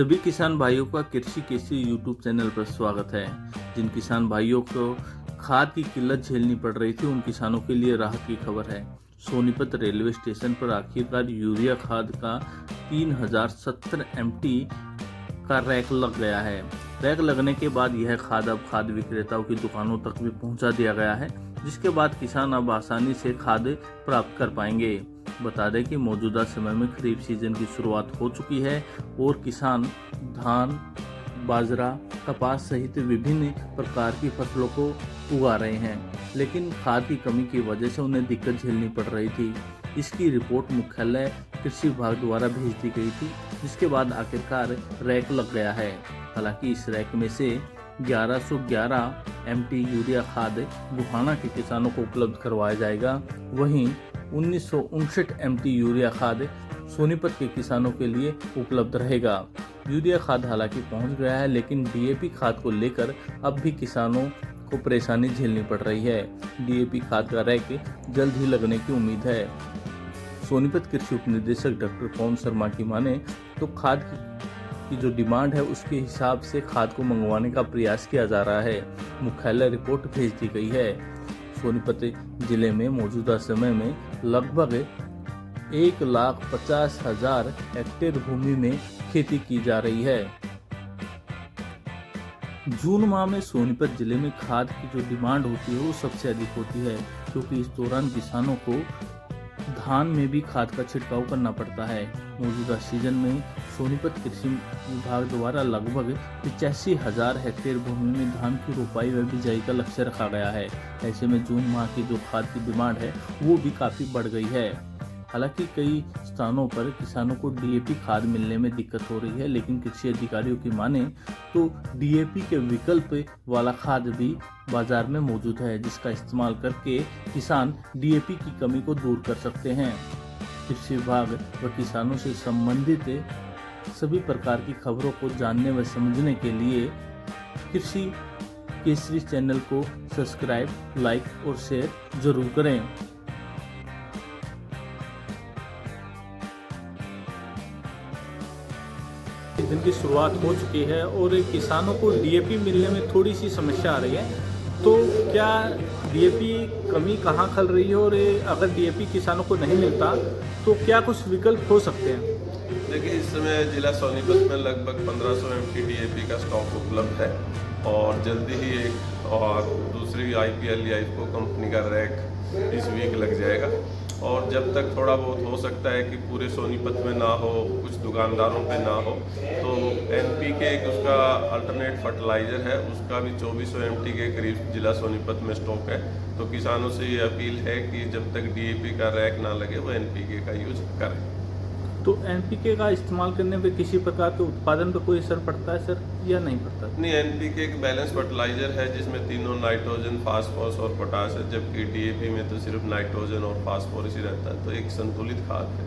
सभी किसान भाइयों का कृषि केसरी यूट्यूब चैनल पर स्वागत है। जिन किसान भाइयों को खाद की किल्लत झेलनी पड़ रही थी उन किसानों के लिए राहत की खबर है। सोनीपत रेलवे स्टेशन पर आखिरकार यूरिया खाद का 3070 MT का रैक लग गया है। रैक लगने के बाद यह खाद अब खाद विक्रेताओं की दुकानों तक भी पहुंचा दिया गया है, जिसके बाद किसान अब आसानी से खाद प्राप्त कर पाएंगे। बता दें कि मौजूदा समय में खरीफ सीजन की शुरुआत हो चुकी है और किसान धान, बाजरा, कपास सहित विभिन्न प्रकार की फसलों को उगा रहे हैं, लेकिन खाद की कमी की वजह से उन्हें दिक्कत झेलनी पड़ रही थी। इसकी रिपोर्ट मुख्यालय कृषि विभाग द्वारा भेज दी गई थी, जिसके बाद आखिरकार रैक लग गया है। हालांकि इस रैक में से 1111 MT यूरिया खाद बुहाना के किसानों को उपलब्ध करवाया जाएगा, वहीं 1959 MT यूरिया खाद सोनीपत के किसानों के लिए उपलब्ध रहेगा। यूरिया खाद हालांकि पहुंच गया है, लेकिन DAP खाद को लेकर अब भी किसानों को परेशानी झेलनी पड़ रही है। DAP खाद का रैक जल्द ही लगने की उम्मीद है। सोनीपत कृषि उप निदेशक डॉक्टर पवन शर्मा की माने तो खाद की जो डिमांड है उसके हिसाब से खाद को मंगवाने का प्रयास किया जा रहा है। मुख्यालय रिपोर्ट भेज दी गई है। सोनीपत जिले में मौजूदा समय में लगभग 1,50,000 हेक्टेयर भूमि में खेती की जा रही है। जून माह में सोनीपत जिले में खाद की जो डिमांड होती है वो सबसे अधिक होती है, क्योंकि इस दौरान किसानों को धान में भी खाद का छिड़काव करना पड़ता है। मौजूदा सीजन में सोनीपत कृषि विभाग द्वारा लगभग 85,000 हेक्टेयर भूमि में धान की रोपाई व बिजाई का लक्ष्य रखा गया है। ऐसे में जून माह की जो खाद की डिमांड है वो भी काफी बढ़ गई है। हालांकि कई स्थानों पर किसानों को DAP खाद मिलने में दिक्कत हो रही है, लेकिन कृषि अधिकारियों की माने तो DAP के विकल्प वाला खाद भी बाजार में मौजूद है, जिसका इस्तेमाल करके किसान DAP की कमी को दूर कर सकते हैं। कृषि विभाग व किसानों से संबंधित सभी प्रकार की खबरों को जानने व समझने के लिए कृषि केसरी चैनल को सब्सक्राइब, लाइक और शेयर जरूर करें। दिन की शुरुआत हो चुकी है और किसानों को DAP मिलने में थोड़ी सी समस्या आ रही है। तो क्या DAP कमी कहाँ खल रही है, और अगर DAP किसानों को नहीं मिलता तो क्या कुछ विकल्प हो सकते हैं? देखिए, इस समय जिला सोनीपत में लगभग 1500 MT DAP का स्टॉक उपलब्ध है और जल्दी ही एक और दूसरी IPL या IFFCO कंपनी का रैक इस वीक लग जाएगा। और जब तक थोड़ा बहुत हो सकता है कि पूरे सोनीपत में ना हो, कुछ दुकानदारों पे ना हो, तो NPK एक उसका अल्टरनेट फर्टिलाइज़र है, उसका भी 2400 MT के करीब जिला सोनीपत में स्टॉक है। तो किसानों से ये अपील है कि जब तक DAP का रैक ना लगे वो NPK का यूज करें। तो NPK का इस्तेमाल करने पे किसी प्रकार के उत्पादन पर कोई असर पड़ता है सर, या नहीं पड़ता? नहीं, NPK एक बैलेंस फर्टिलाइजर है जिसमें तीनों नाइट्रोजन, फास्फोरस और पोटाश है, जबकि DAP में तो सिर्फ नाइट्रोजन और फास्फोरस ही रहता है। तो एक संतुलित खाद है।